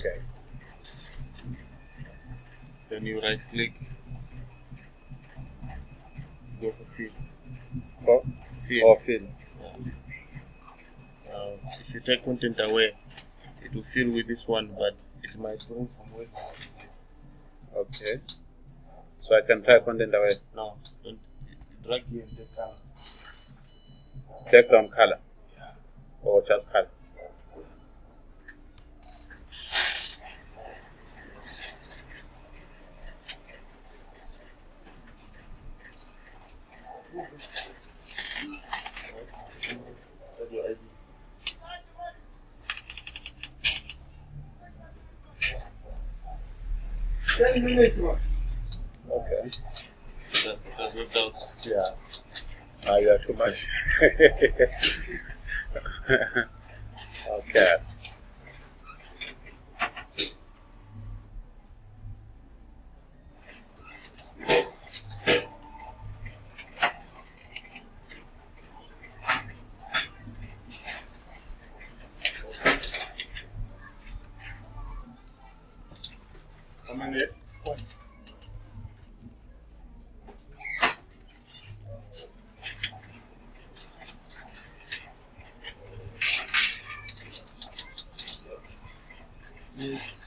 Okay. Then you right click, go for fill. For Fill. or fill. If you take content away, it will fill with this one, but it might bring some weight. Okay. So I can try content away. No, don't drag here and take color. Background color. Yeah. Or just color. That's your ID. Okay. That's worked out. Yeah. You are too much. Okay. How many? Yes.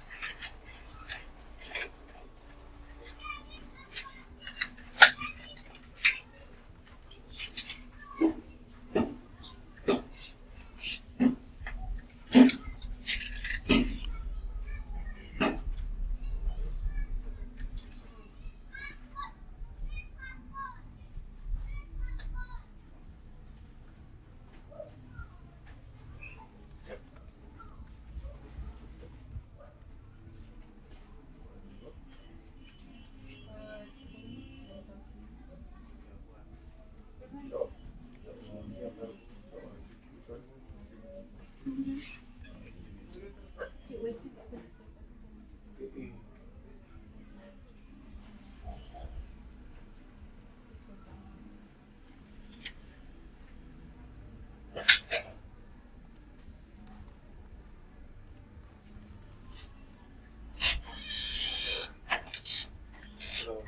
Hello.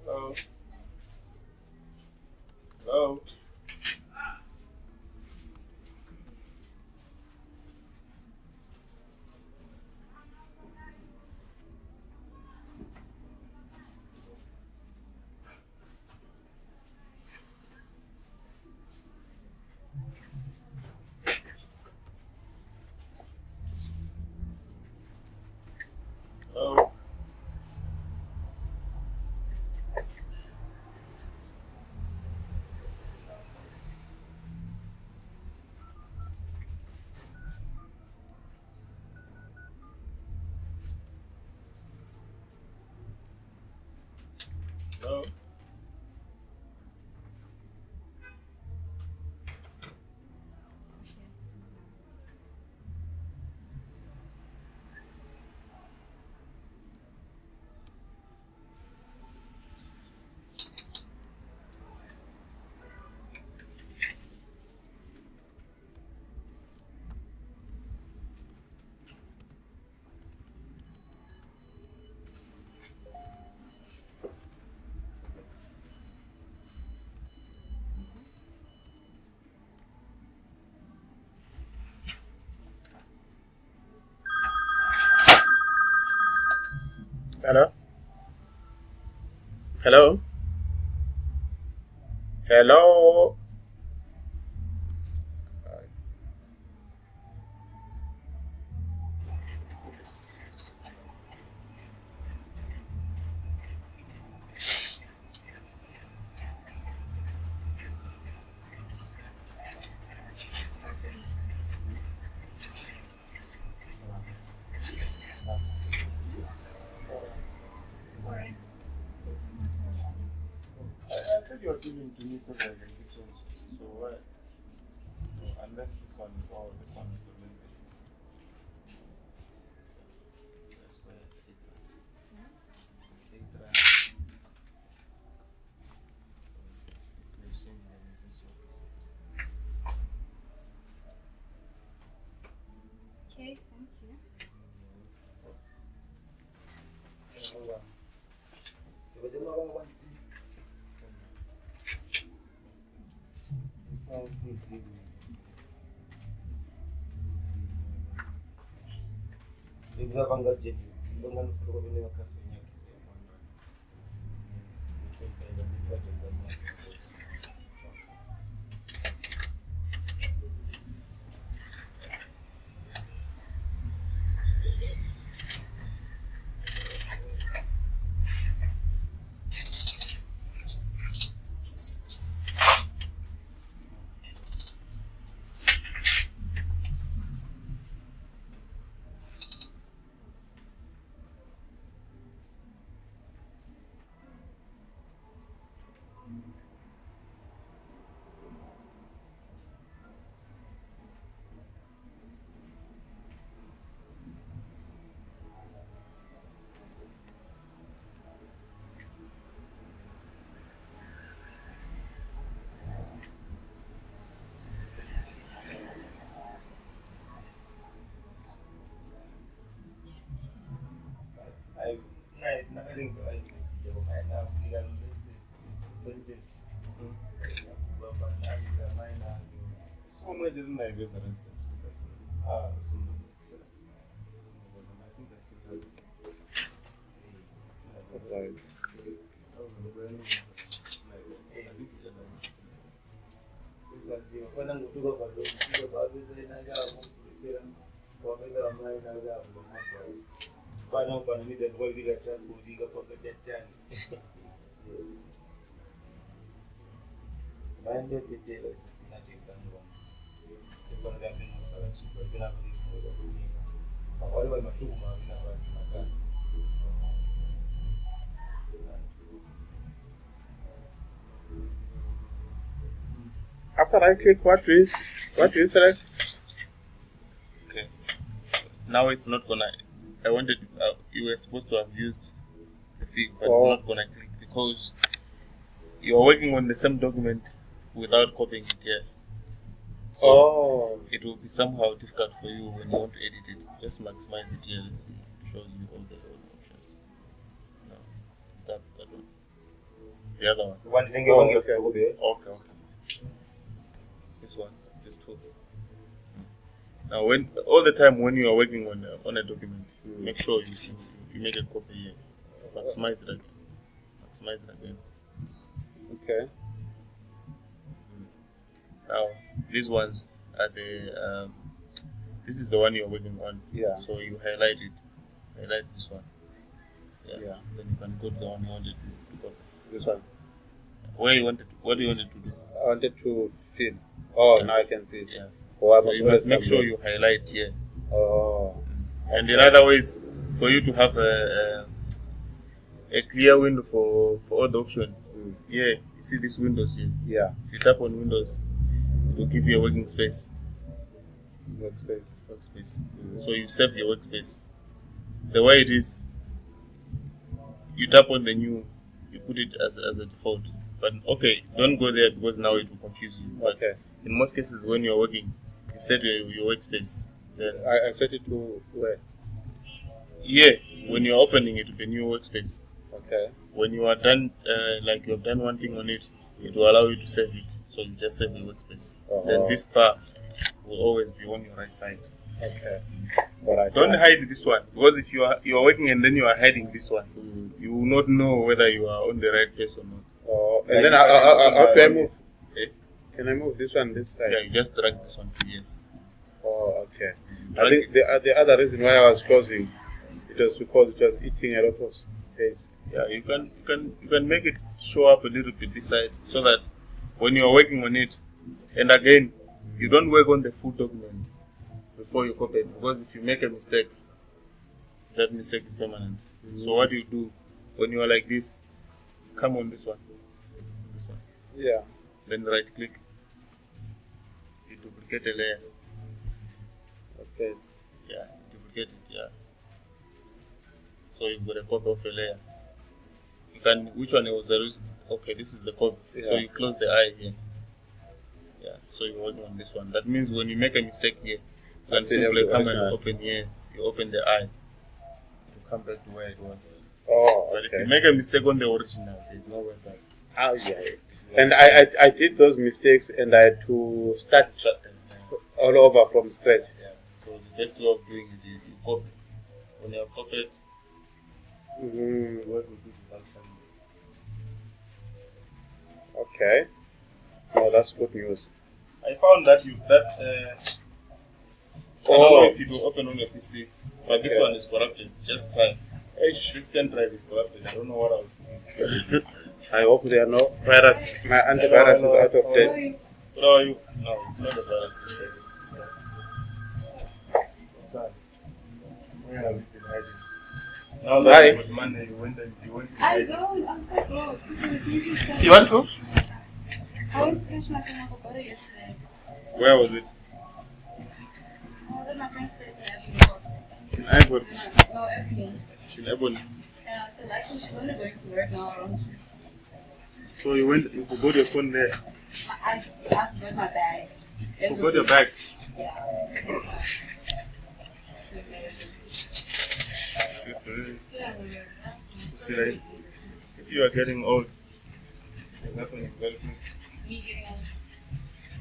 Hello. Hello. Hello. Hello. Hello. Hello. Hello. I thought you were giving to me several elections, so why? Unless this one or this one is the main page. That's why it's later. It's later. Let's change them is this one. Okay, thank you. Bisa bangga jadi dengan fotokopi ini kasihnya Someone didn't know this residence. ah I think I see that. Right. Wannan mutu ba ba don ba ba zai na ga mun kiran ko mai da mai na ga mun ba na ba ni da wani da transport ga fa ga dattan bayan da ke da suna jin kan ruwa ke ban da bin masara shi ba gina ba ne ko da ni ba wani ba mashu ma ina ba ni maka After right click, what do you select? Okay. Now it's not gonna. I wanted. You were supposed to have used the fig, but it's not gonna click because you are working on the same document without copying it here. So it will be somehow difficult for you when you want to edit it. Just maximize it here. Let's see. It shows you all the options. No, that one. The other one. one thing Okay. This one, these two. Now, when all the time when you are working on a document, make sure you make a copy here. Maximize it again. Maximize it again. Okay. Now, these ones are the. This is the one you are working on. Yeah. So you highlight it. Highlight this one. Yeah. Then you can go to the one you wanted to copy. This one. What do you wanted to do? I wanted to fill. Oh, Yeah. now I can fill. Yeah. Oh, So you must make sure you highlight here. Oh. And in other words, for you to have a clear window for all the option. Yeah, you see these windows here. Yeah. If you tap on Windows, it will give you a working space. Workspace. So you save your workspace. The way it is, you tap on the new, you put it as a default. But okay, don't go there because now it will confuse you. But Okay. in most cases, when you're working, you set your workspace. Then I set it to where? yeah, when you're opening it to the new workspace. Okay. When you are done, like you have done one thing on it, it will allow you to save it. So you just save your workspace. Then this bar will always be on your right side. Okay. But I Don't hide this one because if you are working and then you are hiding this one, you will not know whether you are on the right place or not. Oh, and then how do I move? Eh? Can I move this one this side? Yeah, you just drag this one to here. Oh, okay. I Drag think the other reason why I was closing it was because it was eating a lot of space. Yeah, you can make it show up a little bit this side so that when you are working on it, and again, you don't work on the full document before you copy it because if you make a mistake, that mistake is permanent. So what you do when you are like this, come on this one, Yeah. then right click, duplicate a layer. Okay. Yeah, duplicate it. Yeah. So you've got a copy of a layer. You can. Which one was the reason? Okay, this is the copy. So Yeah. you close the eye here. Yeah. So you're working on this one. That means when you make a mistake here, you can still have simply the come and original. open here. You open the eye. You come back to where it was. Oh, But if you okay. make a mistake on the original, there's no way back. Oh, yeah. And I did those mistakes and I had to start all over from scratch. Yeah. So the best way of doing it is you copy. When you have copied, Mm, what we do without having this. okay. No, that's good news. I found that I don't know if it will open on your PC, but this Okay. one is corrupted. Just try. This pen drive is corrupted. I don't know what I was thinking. I hope there are no virus. My antivirus is out of date. How are you? No, it's not a virus. What's that? Where have you been hiding? Now that Hi. you got money, you went and I hide. don't. I'm so broke. You want to? I went to finish my thing off of yesterday. Where was it? I was at my friend's place in Ebony. In Ivory. No, Ebony. In Ebony. Yeah, so like she's only going to work now around 2. So you forgot your phone there. I forgot my bag. Forgot your bag. See, right? If you are getting old, there's nothing very good. Me getting on.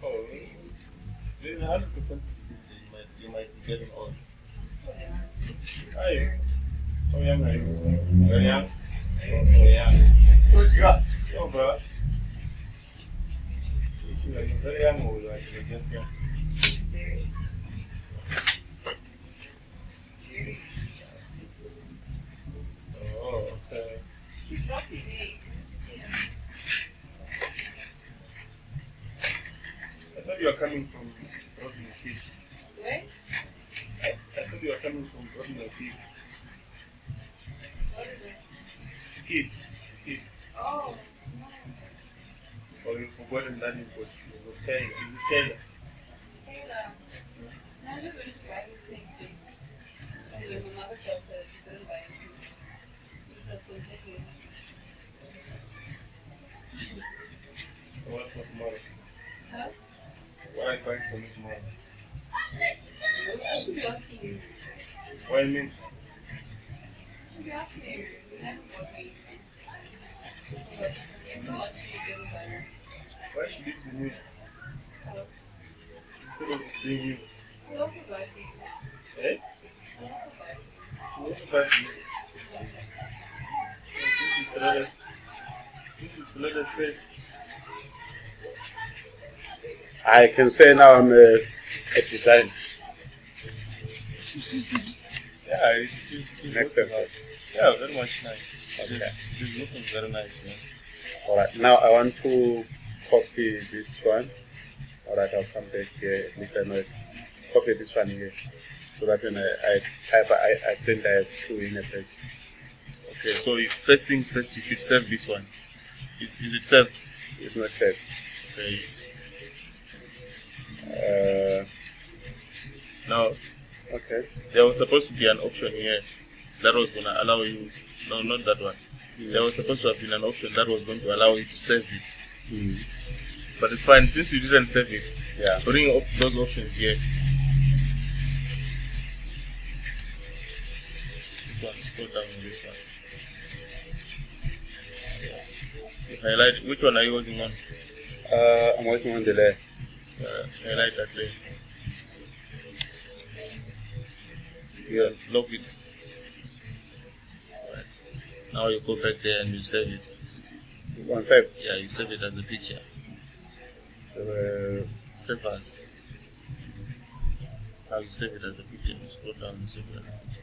Oh, there's 100% you might be getting old. Hi. How young are you? Very young? Oh, young. What you got? Yo, bro. You seem like you're very young or like you're just young? Oh, okay. I thought you were coming from Rodney Fish. Where? I thought you were coming from Rodney Fish. What is it? Kid. Oh, Or you've forgotten that you've got Taylor. Is it Taylor? Taylor. No, I'm just going to buy this thing. And my mother told her she couldn't buy it. Because we're taking it. So what's for tomorrow? Huh? What are you buying for me tomorrow? I should be asking you. What do you mean? I should be asking you. You never bought me. But you know what you didn't buy. Why should it be me? Oh, Instead of being you. you also buy it. Eh? You also buy it. You also buy me. Since it's another space. I can say now I'm a designer. Yeah, it's Makes sense. yeah, very much nice. Okay. It is looking very nice, man. Alright, now I want to copy this one. Alright, I'll come back here. At least I know it. Copy this one here. So that when I type, I print, I have 2 in a page. Okay, so first things first, you should save this one. Is it saved? It's not saved. Okay. Now, Okay. there was supposed to be an option here that was going to allow you. No, not that one. There was supposed to have been an option that was going to allow you to save it. Mm. But it's fine, since you didn't save it, Yeah. bring up those options here. This one, scroll down on this one. You highlight, which one are you working on? I'm working on the layer. Highlight that layer. You lock it. Right. Now you go back there and you save it. One save. Yeah, you save it as a picture. So, Save as. Now you save it as a picture. Scroll down and save it as a picture.